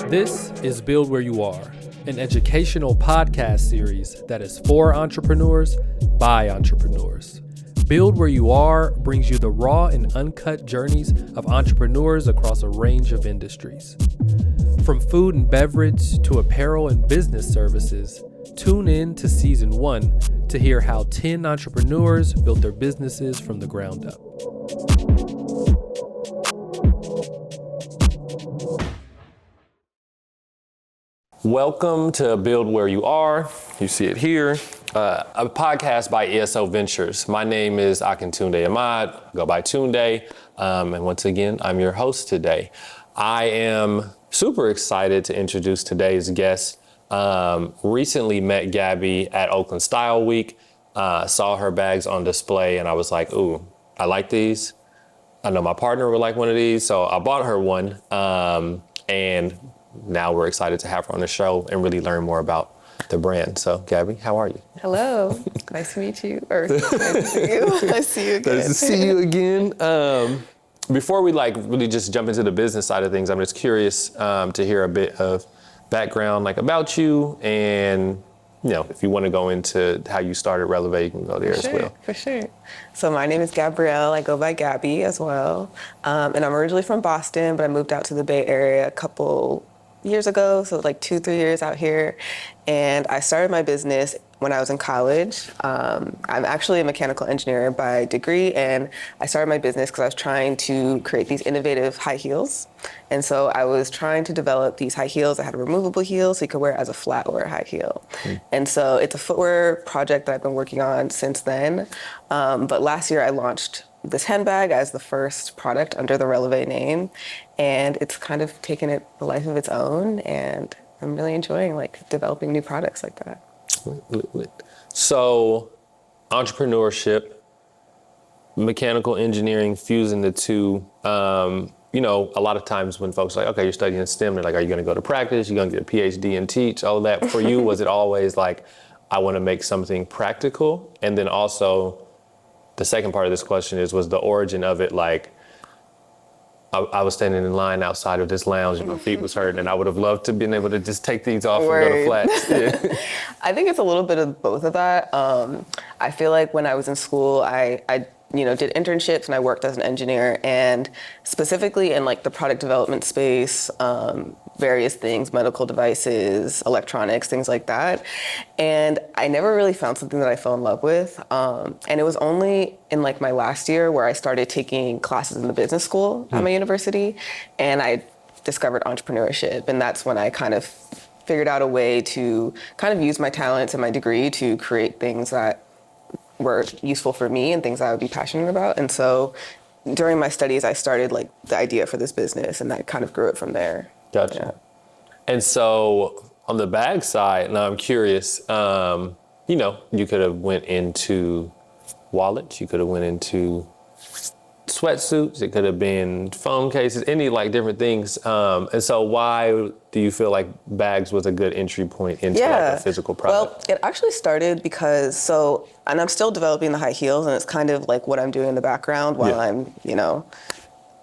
This is Build Where You Are, an educational podcast series that is for entrepreneurs by entrepreneurs. Build Where You Are brings you the raw and uncut journeys of entrepreneurs across a range of industries. From food and beverage to apparel and business services, tune in to Season 1 to hear how 10 entrepreneurs built their businesses from the ground up. Welcome to Build Where You Are. You see it here. A podcast by ESO Ventures. My name is Akintunde Ahmad. I go by Tunde. And once again, I'm your host today. I am super excited to introduce today's guest. Recently met Gabby at Oakland Style Week. Saw her bags on display and I was like, ooh, I like these. I know my partner would like one of these, so I bought her one. And now we're excited to have her on the show and really learn more about the brand. So, Gabby, how are you? Hello. Nice to meet you. Or nice to see you. Nice to see you again. Nice to see you again. Before we really just jump into the business side of things, I'm just curious to hear a bit of background about you, and if you want to go into how you started Relevé, you can go there as well. For sure. So my name is Gabrielle. I go by Gabby as well. And I'm originally from Boston, but I moved out to the Bay Area a couple years ago, so 2-3 years out here. And I started my business when I was in college. I'm actually a mechanical engineer by degree, and I started my business because I was trying to create these innovative high heels. And so I was trying to develop these high heels that had a removable heel so you could wear it as a flat wear high heel. And so it's a footwear project that I've been working on since then. But last year I launched this handbag as the first product under the Relevé name, and it's kind of taken it a life of its own, and I'm really enjoying developing new products like that. So entrepreneurship, mechanical engineering, fusing the two, a lot of times when folks are like, okay, you're studying STEM, they're like, are you going to go to practice? You're going to get a PhD and teach, all of that. For you, was it always I want to make something practical? And then also, the second part of this question was the origin of it I was standing in line outside of this lounge and my feet was hurting, and I would have loved to been able to just take these off and go to flats. Yeah. I think it's a little bit of both of that. I feel like when I was in school, I did internships and I worked as an engineer, and specifically in the product development space, various things, medical devices, electronics, things like that. And I never really found something that I fell in love with. And it was only in my last year where I started taking classes in the business school at my university, and I discovered entrepreneurship. And that's when I kind of figured out a way to kind of use my talents and my degree to create things that were useful for me and things I would be passionate about. And so during my studies, I started the idea for this business, and that kind of grew it from there. Gotcha. Yeah. And so on the bag side, now I'm curious, you could have went into wallets, you could have went into sweatsuits, it could have been phone cases, any different things. And so why do you feel like bags was a good entry point into a physical product? Well, it actually started because, and I'm still developing the high heels, and it's kind of what I'm doing in the background while I'm,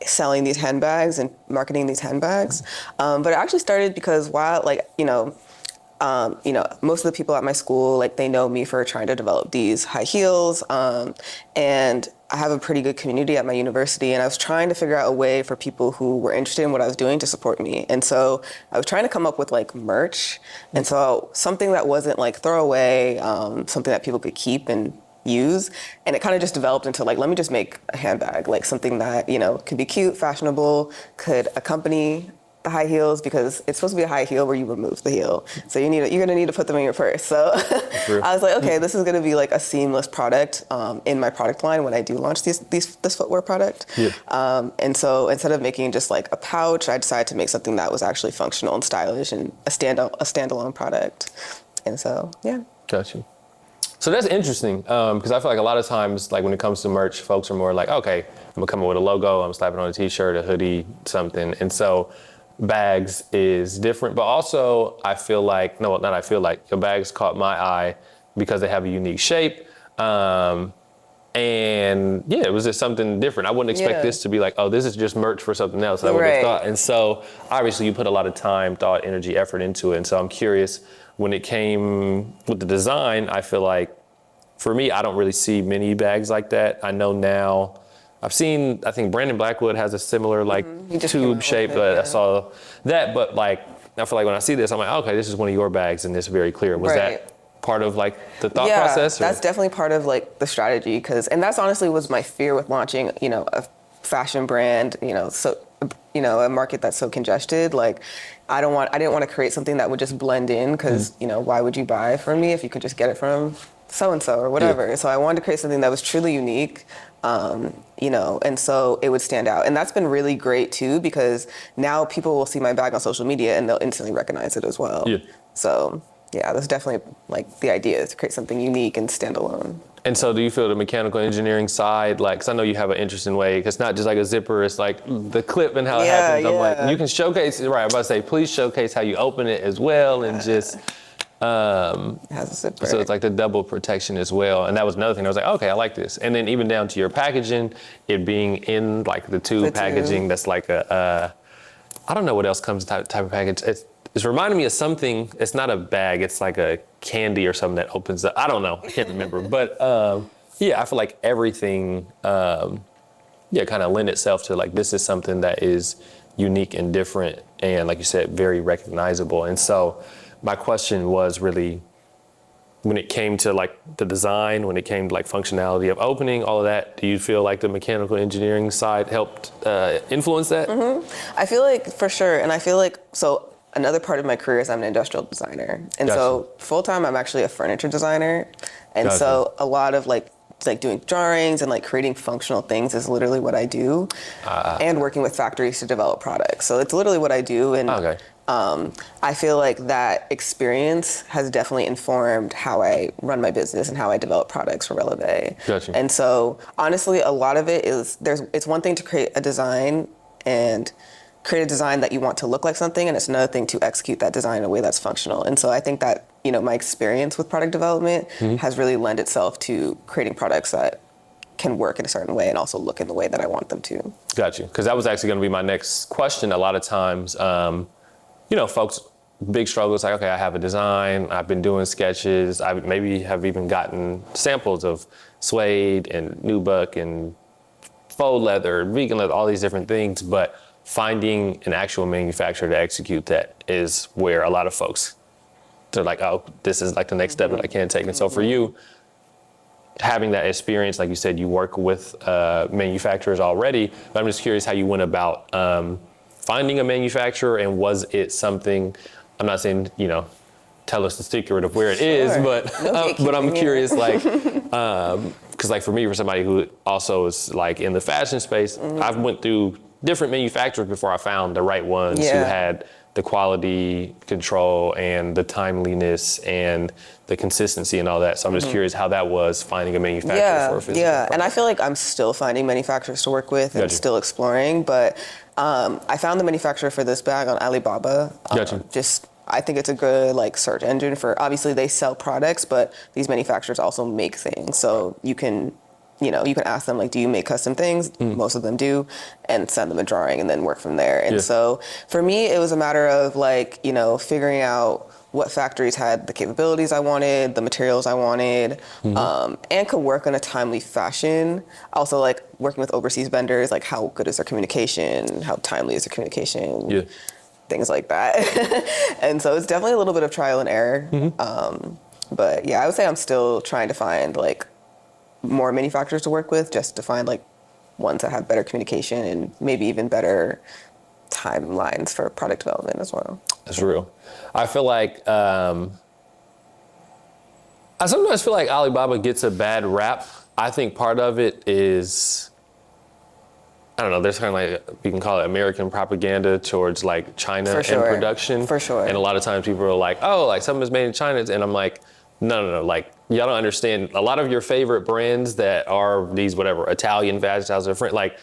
selling these handbags and marketing these handbags. But it actually started because while most of the people at my school, they know me for trying to develop these high heels. And I have a pretty good community at my university, and I was trying to figure out a way for people who were interested in what I was doing to support me. And so I was trying to come up with merch. And so something that wasn't throwaway, something that people could keep and use. And it kind of just developed into let me just make a handbag, something that, could be cute, fashionable, could accompany the high heels, because it's supposed to be a high heel where you remove the heel. So you're going to need to put them in your purse. So I was like, okay, this is going to be a seamless product in my product line when I do launch this footwear product. Yeah. And so instead of making just a pouch, I decided to make something that was actually functional and stylish and a standalone product. And so, yeah. Gotcha. So that's interesting, because I feel like a lot of times, when it comes to merch, folks are more okay, I'm gonna come up with a logo, I'm slapping on a t-shirt, a hoodie, something. And so bags is different, but also I feel your bags caught my eye because they have a unique shape. And yeah, it was just something different. I wouldn't expect this to be like, oh, this is just merch for something else. I would have thought. And so obviously you put a lot of time, thought, energy, effort into it. And so I'm curious, when it came with the design, I feel like for me, I don't really see many bags like that. I know now, I think Brandon Blackwood has a similar like tube shape, but I saw that. But like, I feel like when I see this, I'm like, okay, this is one of your bags and it's very clear. Was that part of like the thought process? Yeah, that's definitely part of like the strategy, and that's honestly was my fear with launching, a fashion brand, so, a market that's so congested. Like, I didn't want to create something that would just blend in, because, why would you buy from me if you could just get it from so-and-so or whatever? Yeah. So I wanted to create something that was truly unique, and so it would stand out. And that's been really great too, because now people will see my bag on social media and they'll instantly recognize it as well. Yeah. So yeah, that's definitely like the idea, is to create something unique and standalone. And so do you feel the mechanical engineering side, like, cause I know you have an interesting way, cause it's not just like a zipper, it's like the clip and how it happens. I'm like, you can showcase, right, I'm about to say, please showcase how you open it as well, and just, it has a zipper. So it's like the double protection as well. And that was another thing, I was like, okay, I like this. And then even down to your packaging, it being in like the tube packaging, that's like I don't know what else comes type of package. It's reminding me of something. It's not a bag. It's like a candy or something that opens up. I don't know. I can't remember. But yeah, I feel like everything, kind of lend itself to like, this is something that is unique and different. And like you said, very recognizable. And so my question was really, when it came to like the design, when it came to like functionality of opening, all of that, do you feel like the mechanical engineering side helped influence that? Mm-hmm. I feel like for sure. And I feel like, so another part of my career is I'm an industrial designer. And so full time, I'm actually a furniture designer. And so a lot of like doing drawings and like creating functional things is literally what I do, and working with factories to develop products. So it's literally what I do. And I feel like that experience has definitely informed how I run my business and how I develop products for Relevé. And so honestly, a lot of it is, it's one thing to create a design and create a design that you want to look like something, and it's another thing to execute that design in a way that's functional. And so I think that, my experience with product development has really lent itself to creating products that can work in a certain way and also look in the way that I want them to. Got you. Because that was actually going to be my next question. A lot of times, folks, big struggle is like, okay, I have a design, I've been doing sketches, I maybe have even gotten samples of suede and nubuck and faux leather, vegan leather, all these different things, but finding an actual manufacturer to execute that is where a lot of folks, they're like, oh, this is like the next step that I can't take. And so for you, having that experience, like you said, you work with manufacturers already, but I'm just curious how you went about finding a manufacturer, and was it something, I'm not saying, tell us the secret of where it is, but I'm curious, like, because like for me, for somebody who also is like in the fashion space, I've went through different manufacturers before I found the right ones who had the quality control and the timeliness and the consistency and all that. So I'm just curious how that was, finding a manufacturer for a physical product. And I feel like I'm still finding manufacturers to work with and still exploring, but I found the manufacturer for this bag on Alibaba. I think it's a good like search engine for, obviously they sell products, but these manufacturers also make things. So you can ask them, like, do you make custom things? Most of them do, and send them a drawing and then work from there. And so for me, it was a matter of like, figuring out what factories had the capabilities I wanted, the materials I wanted, and could work in a timely fashion. Also, like working with overseas vendors, like how good is their communication? How timely is their communication? Things like that. And so it's definitely a little bit of trial and error. But yeah, I would say I'm still trying to find like more manufacturers to work with, just to find like ones that have better communication and maybe even better timelines for product development as well. That's real. I feel like, I sometimes feel like Alibaba gets a bad rap. I think part of it is, I don't know, there's kind of like, we can call it American propaganda towards like China and production. For sure. And a lot of times people are like, oh, like something is made in China. And I'm like, no, like, y'all don't understand. A lot of your favorite brands that are these, whatever, Italian fashion houses or French, like,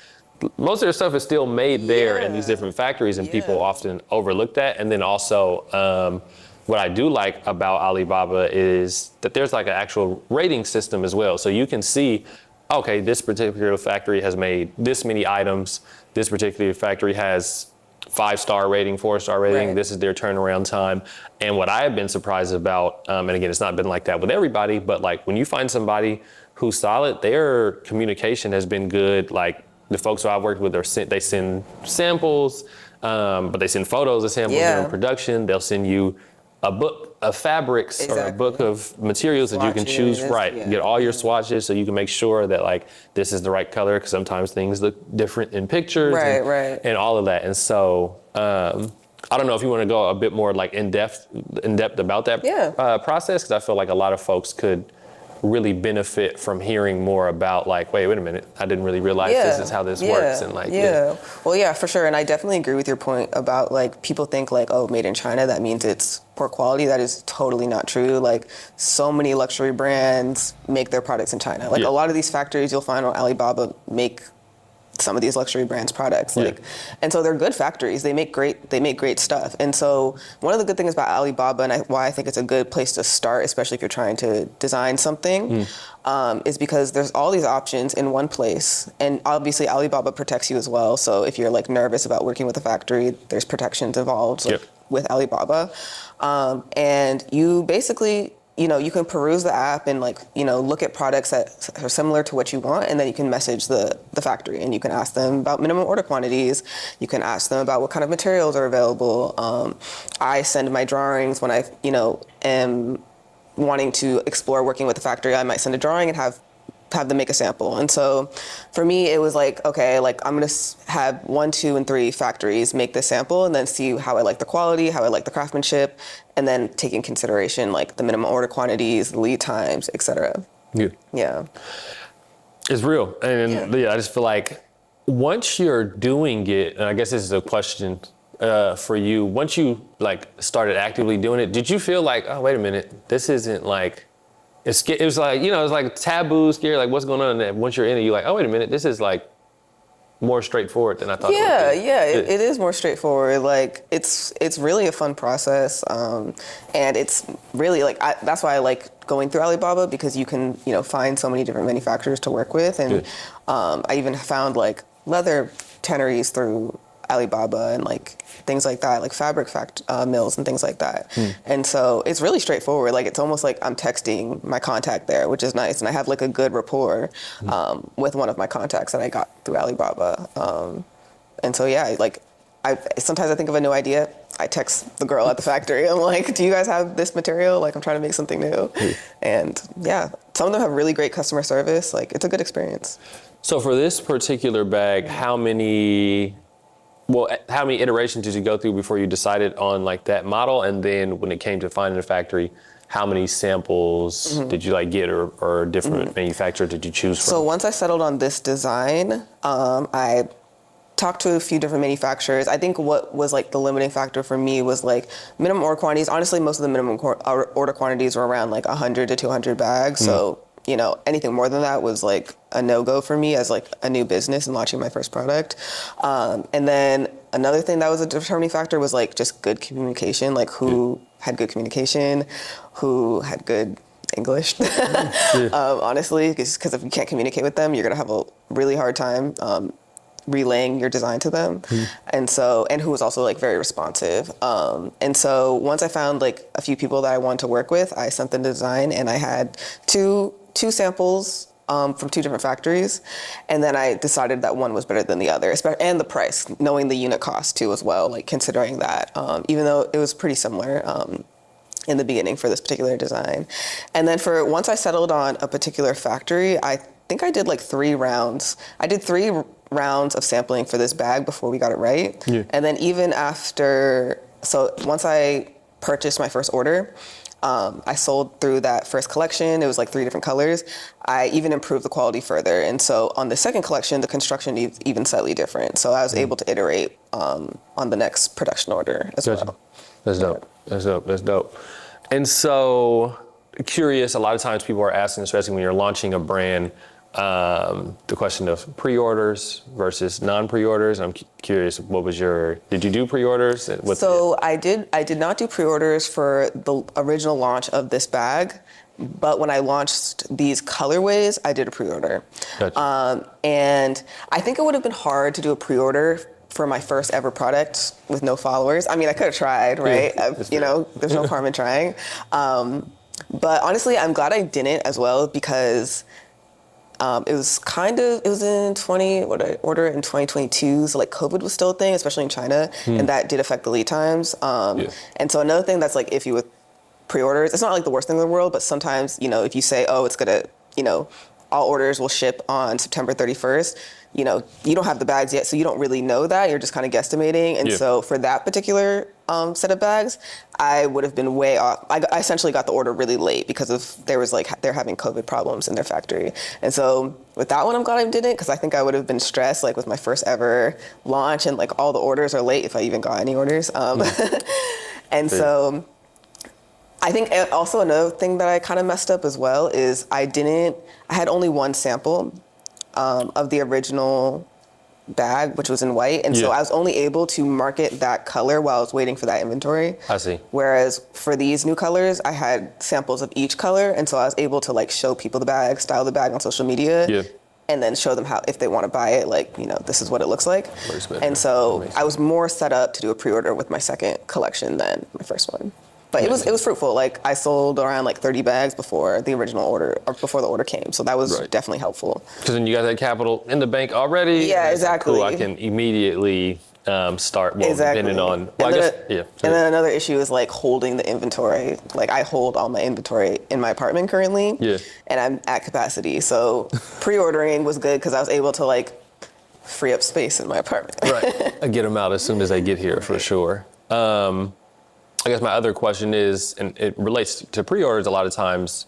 most of their stuff is still made there in these different factories, and people often overlook that. And then also, what I do like about Alibaba is that there's like an actual rating system as well. So you can see okay, this particular factory has made this many items. This particular factory has 5-star rating, 4-star rating. Right. This is their turnaround time. And what I have been surprised about, and again, it's not been like that with everybody, but like when you find somebody who's solid, their communication has been good. Like the folks who I've worked with, they send samples, but they send photos of samples during production. They'll send you a book of fabrics or a book of materials that you can choose, get all your swatches so you can make sure that like this is the right color, because sometimes things look different in pictures and all of that. And so I don't know if you want to go a bit more like in depth about that process, because I feel like a lot of folks could really benefit from hearing more about like, wait a minute, I didn't really realize this is how this works. And like, Well, yeah, for sure. And I definitely agree with your point about like, people think like, oh, made in China, that means it's poor quality. That is totally not true. Like so many luxury brands make their products in China. Like a lot of these factories you'll find on Alibaba make some of these luxury brands products, and so they're good factories. They make great stuff. And so one of the good things about Alibaba, and why I think it's a good place to start, especially if you're trying to design something, is because there's all these options in one place. And obviously Alibaba protects you as well. So if you're like nervous about working with a factory, there's protections involved with Alibaba. And you basically, you can peruse the app and like, look at products that are similar to what you want, and then you can message the factory and you can ask them about minimum order quantities. You can ask them about what kind of materials are available. I send my drawings when I, am wanting to explore working with the factory. I might send a drawing and have them make a sample. And so for me, it was like, okay, like I'm going to have 1, 2, and 3 factories make this sample and then see how I like the quality, how I like the craftsmanship, and then take in consideration like the minimum order quantities, the lead times, et cetera. Yeah. It's real. And I just feel like once you're doing it, and I guess this is a question for you, once you like started actively doing it, did you feel like, oh, wait a minute, this isn't like, it was like, it's like taboo, scary, like what's going on? And once you're in it, you're like, oh, wait a minute, this is like more straightforward than I thought it would be. It is more straightforward. Like it's really a fun process. And it's really like, that's why I like going through Alibaba, because you can, find so many different manufacturers to work with. And I even found like leather tanneries through Alibaba and like things like that, like fabric mills and things like that. And so it's really straightforward. Like it's almost like I'm texting my contact there, which is nice. And I have like a good rapport with one of my contacts that I got through Alibaba. And so sometimes I think of a new idea. I text the girl at the factory. I'm like, do you guys have this material? Like I'm trying to make something new. And some of them have really great customer service. Like it's a good experience. So for this particular bag, how many iterations did you go through before you decided on like that model? And then when it came to finding a factory, how many samples did you like get or different manufacturers did you choose from? So once I settled on this design, I talked to a few different manufacturers. I think what was like the limiting factor for me was like minimum order quantities. Honestly, most of the minimum order quantities were around like 100 to 200 bags. So anything more than that was like a no-go for me as like a new business and launching my first product. And then another thing that was a determining factor was like just good communication, like who had good communication, who had good English, honestly, because if you can't communicate with them, you're going to have a really hard time relaying your design to them. And who was also like very responsive. And so once I found like a few people that I wanted to work with, I sent them the design and I had two samples from 2 different factories. And then I decided that one was better than the other, and the price, knowing the unit cost too as well, like considering that, even though it was pretty similar in the beginning for this particular design. And then once I settled on a particular factory, I think I did like 3 rounds. I did 3 rounds of sampling for this bag before we got it right. And then even once I purchased my first order, I sold through that first collection. It was like 3 different colors. I even improved the quality further. And so on the second collection, the construction is even slightly different. So I was able to iterate on the next production order as well. That's dope. That's dope. And so curious, a lot of times people are asking, especially when you're launching a brand, the question of pre-orders versus non-pre-orders. I'm curious, did you do pre-orders? So I did not do pre-orders for the original launch of this bag But when I launched these colorways, I did a pre-order. Gotcha. And I think it would have been hard to do a pre-order for my first ever product with no followers. I mean, I could have tried, right? There's no harm in trying. But honestly, I'm glad I didn't as well, because it was in I ordered it in 2022, so like COVID was still a thing, especially in China, and that did affect the lead times. And so another thing that's like iffy with pre-orders, it's not like the worst thing in the world, but sometimes, if you say, oh, it's gonna, all orders will ship on September 31st, you don't have the bags yet, so you don't really know that. You're just kind of guesstimating. And so for that particular set of bags, I would have been way off. I essentially got the order really late because they're having COVID problems in their factory. And so with that one, I'm glad I didn't, because I think I would have been stressed, like with my first ever launch, and like all the orders are late if I even got any orders. And so I think also another thing that I kind of messed up as well is I had only one sample of the original bag, which was in white. And so I was only able to market that color while I was waiting for that inventory. I see. Whereas for these new colors, I had samples of each color. And so I was able to like show people the bag, style the bag on social media. And then show them how, if they want to buy it, like, this is what it looks like. And so I was more set up to do a pre-order with my second collection than my first one. But it was fruitful. Like, I sold around like 30 bags before the original order, or before the order came. So that was definitely helpful. Because then you got that capital in the bank already. Yeah, exactly. Cool, I can immediately start, depending on, and then another issue is like holding the inventory. Like, I hold all my inventory in my apartment currently. And I'm at capacity. So pre-ordering was good because I was able to like free up space in my apartment. I get them out as soon as they get here, for sure. I guess my other question is, and it relates to pre-orders a lot of times,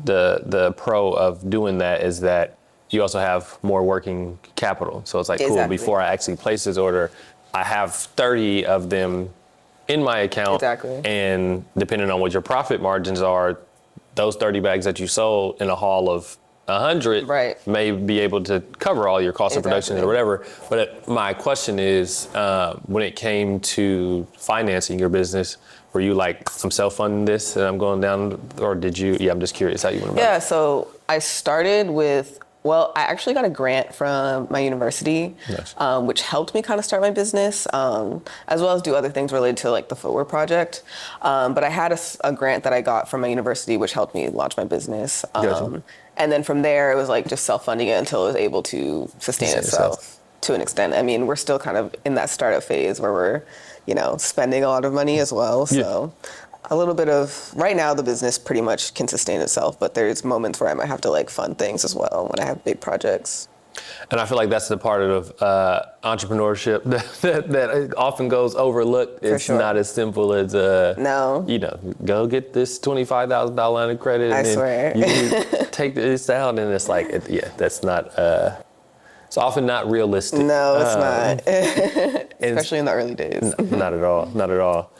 the pro of doing that is that you also have more working capital. So it's like, cool, before I actually place this order, I have 30 of them in my account. And depending on what your profit margins are, those 30 bags that you sold in a haul of 100 may be able to cover all your cost of production or whatever. But my question is, when it came to financing your business, were you like, I'm self-funding this and I'm going down, or did you? I'm just curious how you went about it. So I started with, I actually got a grant from my university, which helped me kind of start my business, as well as do other things related to like the footwear project. But I had a grant that I got from my university, which helped me launch my business. And then from there, it was like just self-funding it until it was able to sustain itself to an extent. I mean, we're still kind of in that startup phase where we're, spending a lot of money as well. So a little bit of, right now the business pretty much can sustain itself, but there's moments where I might have to like fund things as well when I have big projects. And I feel like that's the part of entrepreneurship that often goes overlooked. It's not as simple as, go get this $25,000 line of credit. I swear. You take this out, and it's like, that's not, it's often not realistic. No, it's not. Especially in the early days. Not at all.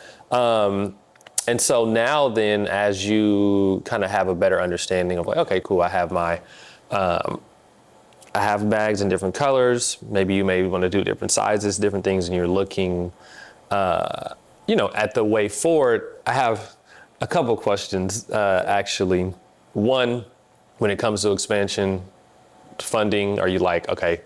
And so now then, as you kind of have a better understanding of like, okay, cool, I have my, I have bags in different colors. Maybe you may want to do different sizes, different things, and you're looking, at the way forward. I have a couple questions, actually. One, when it comes to expansion funding, are you like, okay,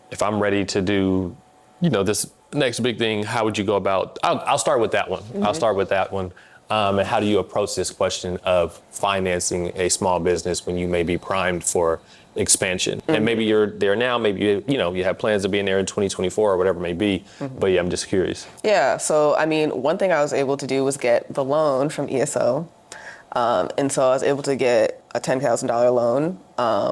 if I'm ready to do, this next big thing, how would you go about? I'll start with that one. And how do you approach this question of financing a small business when you may be primed for expansion? And maybe you're there now, maybe you have plans to be in there in 2024 or whatever it may be. But I'm just curious. So I mean, one thing I was able to do was get the loan from ESO. And so I was able to get a $10,000 loan,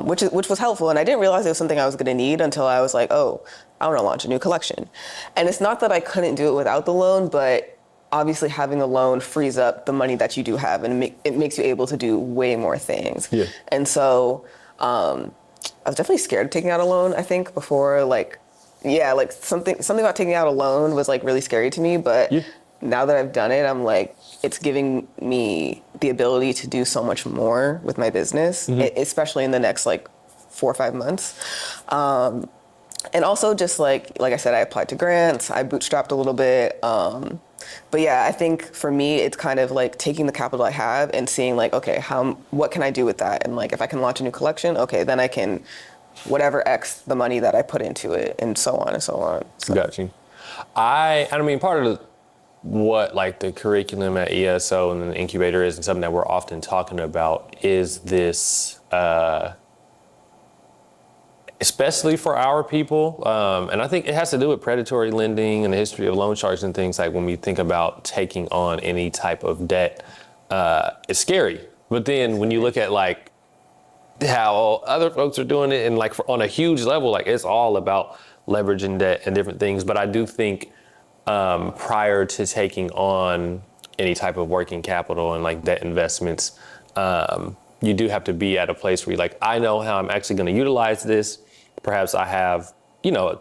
which was helpful. And I didn't realize it was something I was going to need until I was like, oh, I want to launch a new collection. And it's not that I couldn't do it without the loan, but obviously having a loan frees up the money that you do have, and it makes you able to do way more things. And so I was definitely scared of taking out a loan, I think, before, something about taking out a loan was like really scary to me. But now that I've done it, I'm like, it's giving me the ability to do so much more with my business, especially in the next 4 or 5 months. And also just like I said, I applied to grants, I bootstrapped a little bit. But yeah, I think for me, it's kind of like taking the capital I have and seeing like, okay, what can I do with that? And like, if I can launch a new collection, okay, then I can whatever X the money that I put into it, and so on and so on. So. Got you. I mean, part of what like the curriculum at ESO and the incubator is, and something that we're often talking about is this, especially for our people. And I think it has to do with predatory lending and the history of loan sharks and things. Like when we think about taking on any type of debt, it's scary. But then when you look at like how other folks are doing it and like on a huge level, like it's all about leveraging debt and different things. But I do think prior to taking on any type of working capital and like debt investments, you do have to be at a place where you're like, I know how I'm actually going to utilize this. Perhaps I have,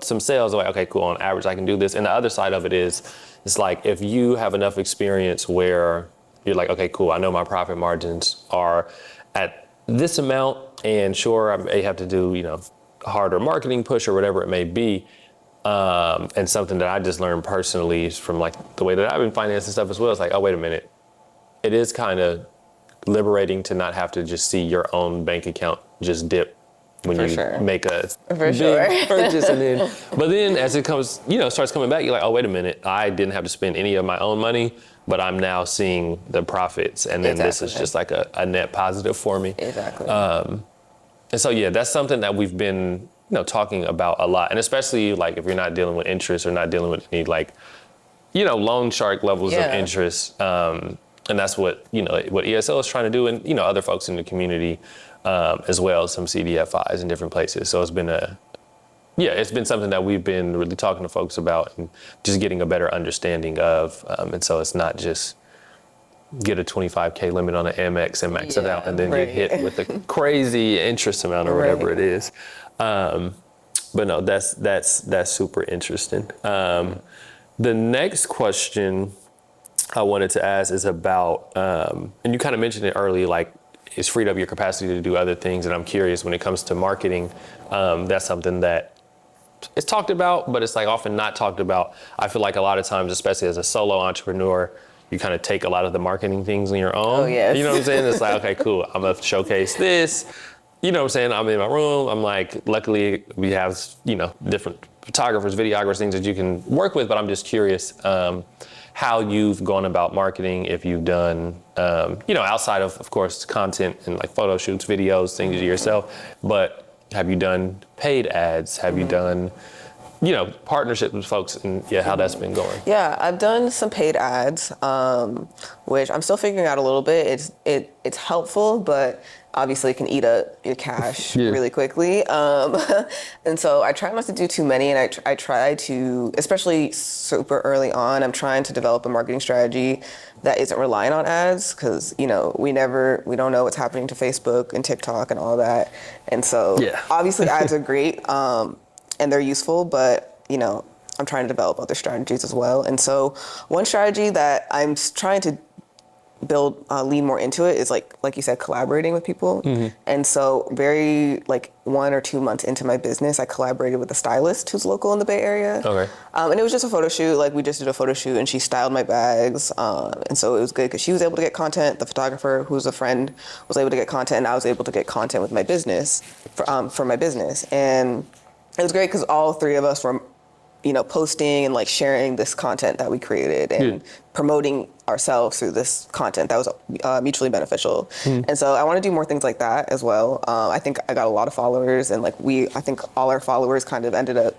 some sales like, okay, cool. On average, I can do this. And the other side of it is, it's like if you have enough experience where you're like, okay, cool. I know my profit margins are at this amount, and sure, I may have to do, a harder marketing push or whatever it may be. And something that I just learned personally is from like the way that I've been financing stuff as well. It's like, oh, wait a minute. It is kind of liberating to not have to just see your own bank account just dip when you make a big purchase. And but then as it comes, starts coming back, you're like, oh, wait a minute. I didn't have to spend any of my own money, but I'm now seeing the profits. And then this is just like a net positive for me. Exactly. And so, yeah, that's something that we've been, talking about a lot. And especially like if you're not dealing with interest or not dealing with any like, loan shark levels of interest. And that's what, what ESL is trying to do, and, other folks in the community as well, some CDFIs in different places. So it's been it's been something that we've been really talking to folks about and just getting a better understanding of. And so it's not just get a 25K limit on an Amex and max it out and then get hit with a crazy interest amount or whatever it is. But no, that's super interesting. The next question I wanted to ask is about, and you kind of mentioned it earlier, like it's freed up your capacity to do other things. And I'm curious when it comes to marketing, that's something that it's talked about, but it's like often not talked about. I feel like a lot of times, especially as a solo entrepreneur, you kind of take a lot of the marketing things on your own. Oh, yes. You know what I'm saying? It's like, okay, cool. I'm going to showcase this. You know what I'm saying? I'm in my room. I'm like, luckily we have, different photographers, videographers, things that you can work with. But I'm just curious how you've gone about marketing, if you've done, outside of course, content and like photo shoots, videos, things yourself. But have you done paid ads? Have you done, partnerships with folks, and how that's been going? Yeah, I've done some paid ads, which I'm still figuring out a little bit. It's helpful, but obviously it can eat up your cash really quickly. And so I try not to do too many, and I try to, especially super early on, I'm trying to develop a marketing strategy that isn't reliant on ads, because we don't know what's happening to Facebook and TikTok and all that. And so obviously ads are great. And they're useful, but, I'm trying to develop other strategies as well. And so one strategy that I'm trying to lean more into it is like you said, collaborating with people. And so very 1 or 2 months into my business, I collaborated with a stylist who's local in the Bay Area. Okay. And it was just a photo shoot. Like we just did a photo shoot and she styled my bags. And so it was good because she was able to get content. The photographer, who's a friend, was able to get content, and I was able to get content with my business for my business. And it was great because all three of us were, posting and like sharing this content that we created and promoting ourselves through this content that was mutually beneficial. And so I want to do more things like that as well. I think I got a lot of followers, and I think all our followers kind of ended up,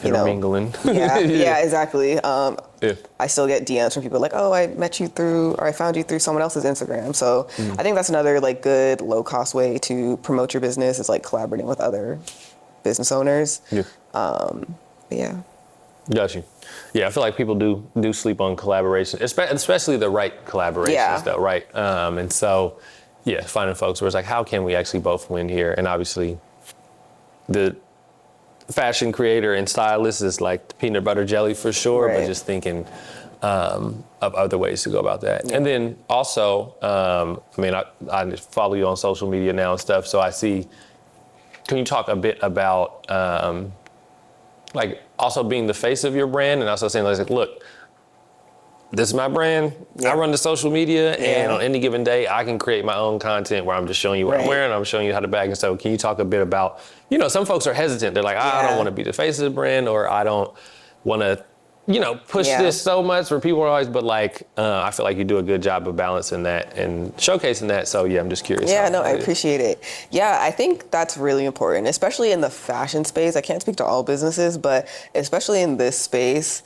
intermingling. Yeah, exactly. I still get DMs from people like, oh, I met you through, or I found you through someone else's Instagram. So I think that's another good low cost way to promote your business, is like collaborating with other business owners. Got you. Yeah, I feel like people do sleep on collaboration, especially the right collaborations though, right? And so, finding folks where it's like, how can we actually both win here? And obviously, the fashion creator and stylist is like the peanut butter jelly for sure, but just thinking of other ways to go about that. And then also, I follow you on social media now and stuff, so I see. Can you talk a bit about also being the face of your brand, and also saying, look, this is my brand. Yeah. I run the social media, and on any given day, I can create my own content where I'm just showing you what I'm wearing. I'm showing you how to bag. And so can you talk a bit about, some folks are hesitant. They're like, I don't want to be the face of the brand, or I don't want to, push this so much for people are always, but I feel like you do a good job of balancing that and showcasing that. So I'm just curious. Yeah, no, I appreciate it. Yeah, I think that's really important, especially in the fashion space. I can't speak to all businesses, but especially in this space,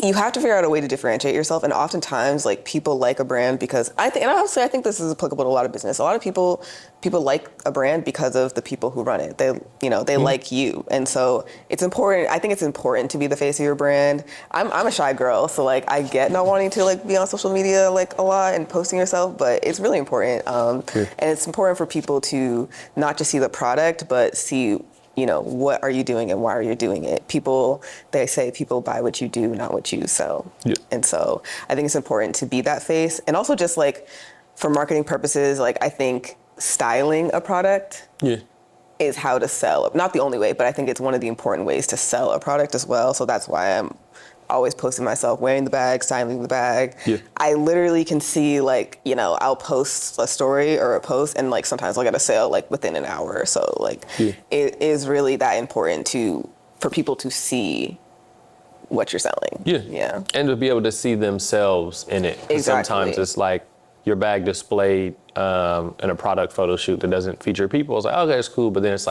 you have to figure out a way to differentiate yourself. And oftentimes, people like a brand because I think this is applicable to a lot of business. A lot of people like a brand because of the people who run it. They like you. And so it's important. I think it's important to be the face of your brand. I'm a shy girl, so I get not wanting to be on social media a lot and posting yourself, but it's really important. And it's important for people to not just see the product, but see what are you doing and why are you doing it? They say people buy what you do, not what you sell. Yeah. And so I think it's important to be that face. And also just for marketing purposes, I think styling a product is how to sell. Not the only way, but I think it's one of the important ways to sell a product as well. So that's why I'm always posting myself wearing the bag, styling the bag. Yeah. I literally can see I'll post a story or a post and sometimes I'll get a sale within an hour or so. It is really that important for people to see what you're selling. Yeah. Yeah. And to be able to see themselves in it. Exactly. Sometimes it's your bag displayed in a product photo shoot that doesn't feature people. It's okay, it's cool. But then it's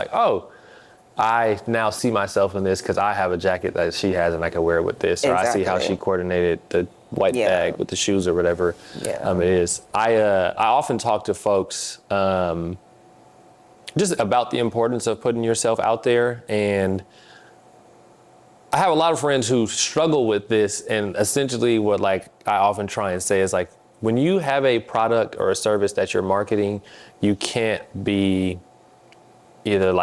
I now see myself in this because I have a jacket that she has and I can wear it with this. Or I see how she coordinated the white bag with the shoes or whatever it is. I often talk to folks just about the importance of putting yourself out there. And I have a lot of friends who struggle with this. And essentially what I often try and say is when you have a product or a service that you're marketing, you can't be either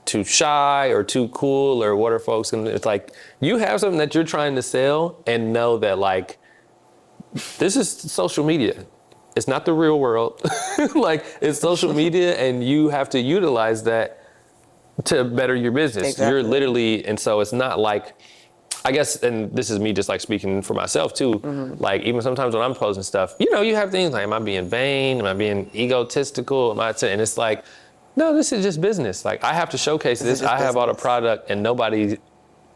too shy or too cool or what are folks gonna, it's you have something that you're trying to sell and know that this is social media. It's not the real world. It's social media and you have to utilize that to better your business. Exactly. You're literally, and so it's not I guess, and this is me just speaking for myself too, even sometimes when I'm posting stuff, you have things am I being vain? Am I being egotistical? And it's no, this is just business. I have to showcase this. I have all the product and nobody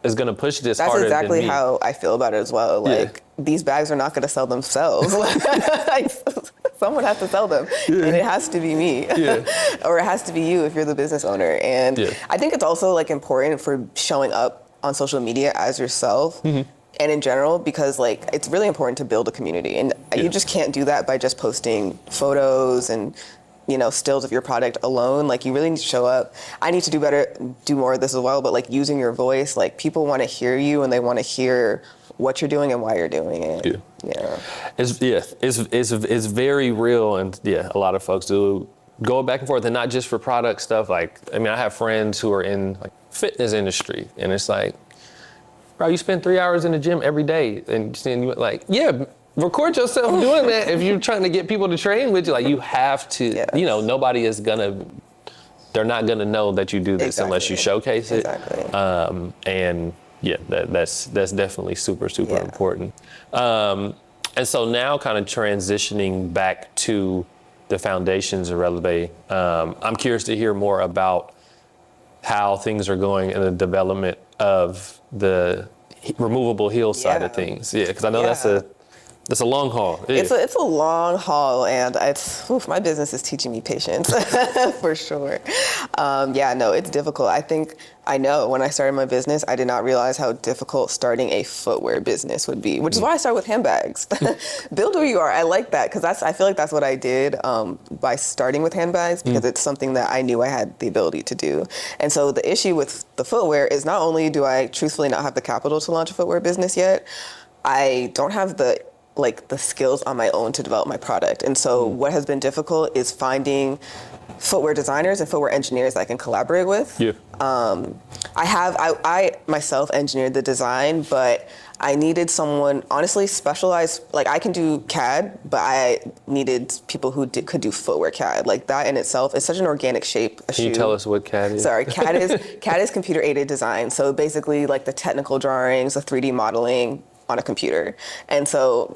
is going to push this harder than me. That's exactly how I feel about it as well. These bags are not going to sell themselves. Someone has to sell them and it has to be me or it has to be you if you're the business owner. And I think it's also important for showing up on social media as yourself and in general, because it's really important to build a community and you just can't do that by just posting photos and stills of your product alone. You really need to show up. I need to do more of this as well, but using your voice, people want to hear you and they want to hear what you're doing and why you're doing it. Yeah. It's very real. And a lot of folks do go back and forth and not just for product stuff. I have friends who are in fitness industry and it's bro, you spend 3 hours in the gym every day and record yourself doing that if you're trying to get people to train with you. You have to, nobody is they're not gonna know that you do this unless you showcase it. Exactly. And that's definitely super important. And so now kind of transitioning back to the foundations of Relevé, I'm curious to hear more about how things are going in the development of the removable heel side of things. Yeah, because I know that's a long haul. Yeah. It's a long haul, and my business is teaching me patience for sure. It's difficult. I know when I started my business, I did not realize how difficult starting a footwear business would be, which is why I started with handbags. Build who you are. I like that because I feel like that's what I did by starting with handbags because it's something that I knew I had the ability to do. And so the issue with the footwear is not only do I truthfully not have the capital to launch a footwear business yet, I don't have the skills on my own to develop my product. And so what has been difficult is finding footwear designers and footwear engineers that I can collaborate with. Yeah. I myself engineered the design, but I needed someone honestly specialized. I can do CAD, but I needed people who could do footwear CAD. That in itself is such an organic shape. Can you tell us what CAD is? Sorry, CAD is computer aided design. So basically the technical drawings, the 3D modeling on a computer. And so,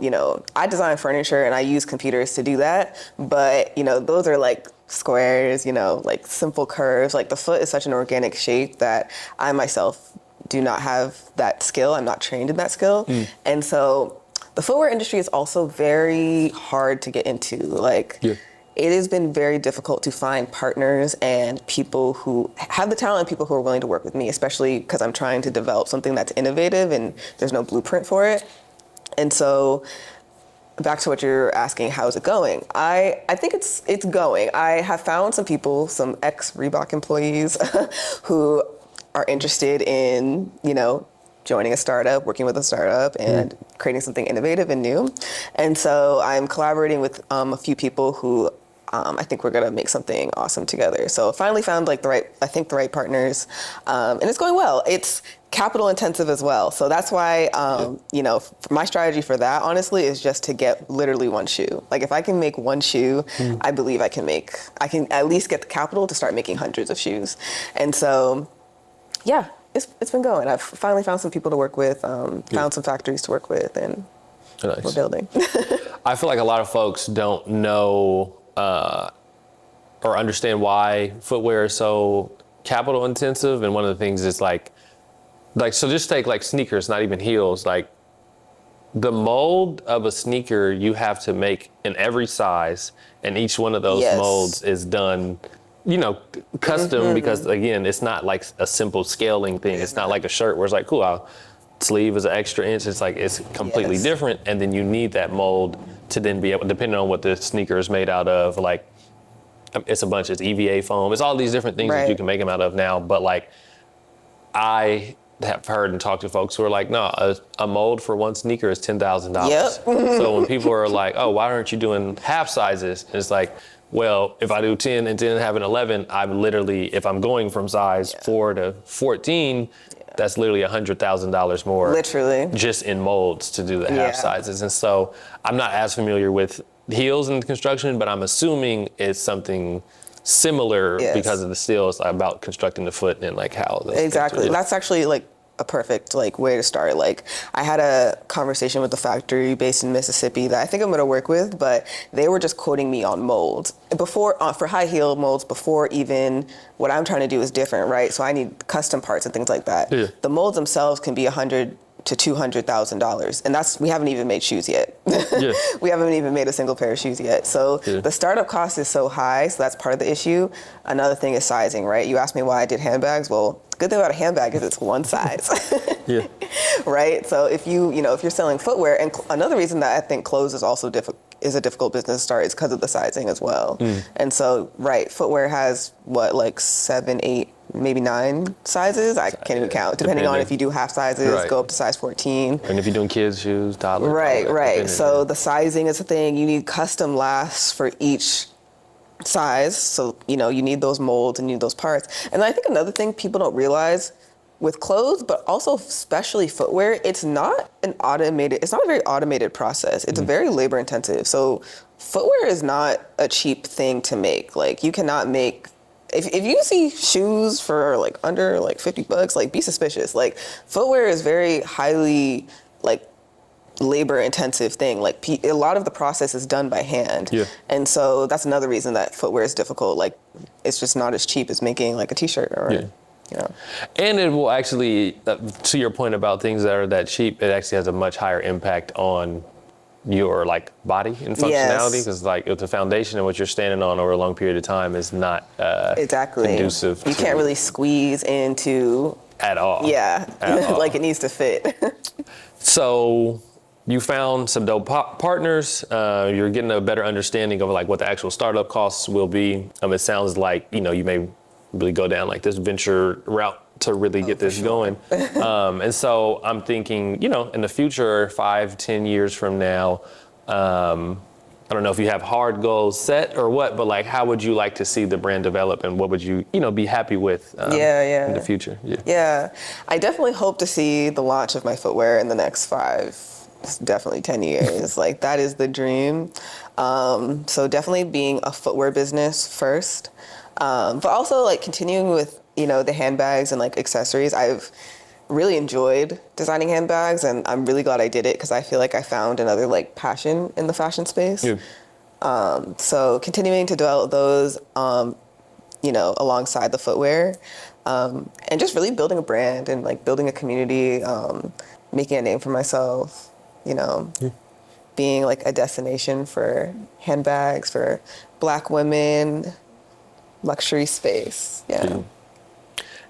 I design furniture and I use computers to do that. But, those are like squares, like simple curves. Like the foot is such an organic shape that I myself do not have that skill. I'm not trained in that skill. And so the footwear industry is also very hard to get into. Like, it has been very difficult to find partners and people who have the talent and people who are willing to work with me, especially because I'm trying to develop something that's innovative and there's no blueprint for it. And so back to what you're asking, how's it going? I think it's going. I have found some people, some ex-Reebok employees who are interested in, joining a startup, working with a startup, and creating something innovative and new. And so I'm collaborating with a few people who I think we're gonna make something awesome together. So finally found like the right partners, and it's going well. It's capital intensive as well. So that's why, my strategy for that honestly is just to get literally one shoe. Like if I can make one shoe, I believe I can at least get the capital to start making hundreds of shoes. And so, yeah, it's been going. I've finally found some people to work with, found some factories to work with, and we're building. I feel like a lot of folks don't know or understand why footwear is so capital intensive. And one of the things is like, so just take like sneakers, not even heels, like the mold of a sneaker you have to make in every size, and each one of those molds is done, custom, because again, it's not like a simple scaling thing. It's not like a shirt where it's like, cool, our sleeve is an extra inch. It's like, it's completely different. And then you need that mold to then be able, depending on what the sneaker is made out of, like it's EVA foam. It's all these different things that you can make them out of now. But like, I have heard and talked to folks who are like, no, a mold for one sneaker is $10,000. So when people are like, oh, why aren't you doing half sizes? And it's like, well, if I do 10 and 10 and have an 11, I'm literally, if I'm going from size 4 to 14, that's literally $100,000 more. Literally. Just in molds to do the half sizes. And so I'm not as familiar with heels in construction, but I'm assuming it's something similar because of the steel. It's about constructing the foot and like how those exactly. That's actually like a perfect like way to start. Like I had a conversation with the factory based in Mississippi that I think I'm going to work with, but they were just quoting me on molds before for high heel molds before even what I'm trying to do is different, right? So I need custom parts and things like that. The molds themselves can be $100,000 to $200,000, and we haven't even made shoes yet. We haven't even made a single pair of shoes yet. So the startup cost is so high, so that's part of the issue. Another thing is sizing, right? You asked me why I did handbags. Well, the good thing about a handbag is it's one size. Right? So if if you're selling footwear, and another reason that I think clothes is also a difficult business to start is because of the sizing as well. And so, footwear has like 7, 8, maybe 9 sizes. I can't even count, depending on if you do half sizes, go up to size 14. And if you're doing kids' shoes, toddler. Right. So the sizing is a thing. You need custom lasts for each size. So, you need those molds and you need those parts. And I think another thing people don't realize with clothes, but also especially footwear, it's not a very automated process. It's very labor intensive. So footwear is not a cheap thing to make. Like you cannot make, if you see shoes for like under like $50, like be suspicious. Like footwear is very highly like labor intensive thing. Like a lot of the process is done by hand. And so that's another reason that footwear is difficult. Like it's just not as cheap as making like a t-shirt or And it will actually, to your point about things that are that cheap, it actually has a much higher impact on your like body and functionality, because like if the foundation and what you're standing on over a long period of time is not conducive. You can't really squeeze into at all. Like it needs to fit. So you found some dope partners. You're getting a better understanding of like what the actual startup costs will be. It sounds like you may really go down like this venture route to really get this going. And so I'm thinking, in the future, 5-10 years from now, I don't know if you have hard goals set or what, but like, how would you like to see the brand develop, and what would you, be happy with in the future? I definitely hope to see the launch of my footwear in the next definitely 10 years. Like that is the dream. So definitely being a footwear business first. But also like continuing with, the handbags and like accessories. I've really enjoyed designing handbags, and I'm really glad I did it because I feel like I found another like passion in the fashion space. Yeah. So continuing to develop those, alongside the footwear, and just really building a brand and like building a community, making a name for myself, being like a destination for handbags for Black women, luxury space. Yeah.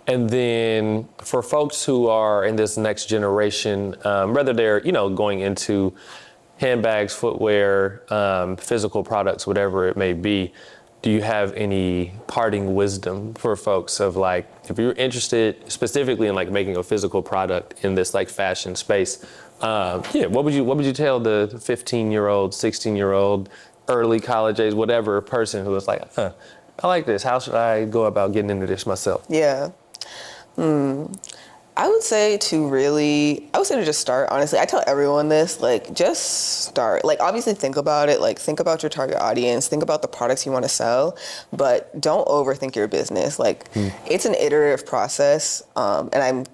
And then for folks who are in this next generation, whether they're, going into handbags, footwear, physical products, whatever it may be, do you have any parting wisdom for folks of like, if you're interested specifically in like making a physical product in this like fashion space, what would you tell the 15-year-old, 16-year-old, early college age, whatever person who was like, I like this. How should I go about getting into this myself? Yeah. I would say to just start, honestly. I tell everyone this, like, just start. Like, obviously think about it, like, think about your target audience, think about the products you want to sell, but don't overthink your business. Like, it's an iterative process, and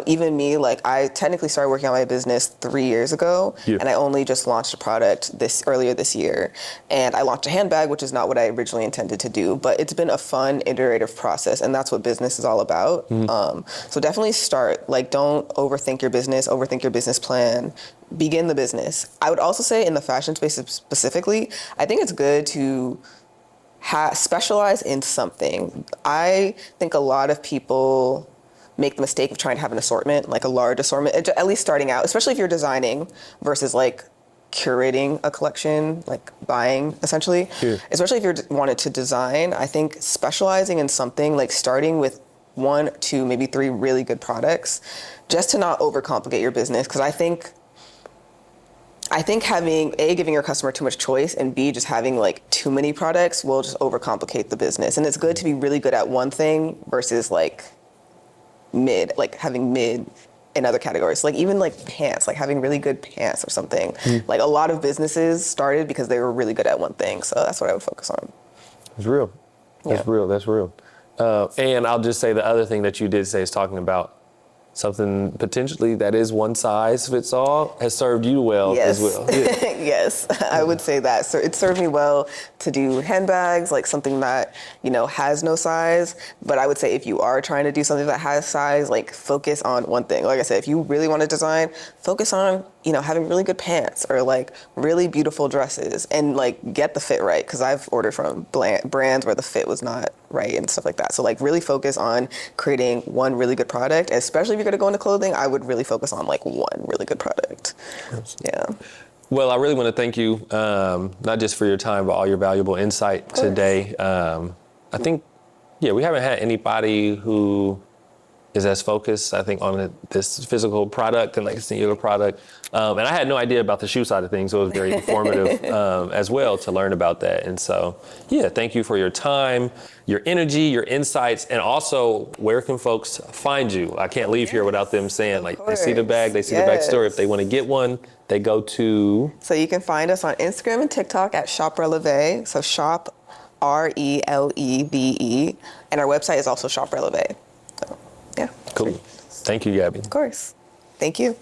even me, like, I technically started working on my business 3 years ago, and I only just launched a product earlier this year. And I launched a handbag, which is not what I originally intended to do, but it's been a fun, iterative process, and that's what business is all about. So definitely start. Like, don't overthink your business, overthink your business plan. Begin the business. I would also say in the fashion space specifically, I think it's good to specialize in something. I think a lot of people make the mistake of trying to have an assortment, like a large assortment, at least starting out, especially if you're designing versus like curating a collection, like buying essentially. Yeah. Especially if you're wanted to design, I think specializing in something, like starting with 1, 2, maybe 3 really good products, just to not overcomplicate your business. Because I think having giving your customer too much choice, and B, just having like too many products will just overcomplicate the business. And it's good to be really good at one thing versus like having mid in other categories. Like even like pants, like having really good pants or something. Like a lot of businesses started because they were really good at one thing. So that's what I would focus on. It's real. That's real. That's real. And I'll just say the other thing that you did say is talking about something potentially that is one size fits all has served you well as well. Yeah. Yes, I would say that. So it served me well to do handbags, like something that, has no size. But I would say if you are trying to do something that has size, like focus on one thing. Like I said, if you really want to design, focus on, having really good pants or like really beautiful dresses and like get the fit right. Cause I've ordered from brands where the fit was not right and stuff like that. So like really focus on creating one really good product, especially if you're going to go into clothing. I would really focus on like one really good product. Yeah. Well, I really want to thank you, not just for your time, but all your valuable insight today. I think, we haven't had anybody who is as focused, I think, on this physical product and like a singular product. And I had no idea about the shoe side of things, so it was very informative as well to learn about that. And so, thank you for your time, your energy, your insights, and also where can folks find you? I can't leave here without them saying, like, they see the bag, they see the bag story. If they want to get one, they go to... So you can find us on Instagram and TikTok at Shop Relevé. So Shop Relevé. And our website is also Shop Relevé. So, yeah. Cool. Thank you, Gabby. Of course. Thank you.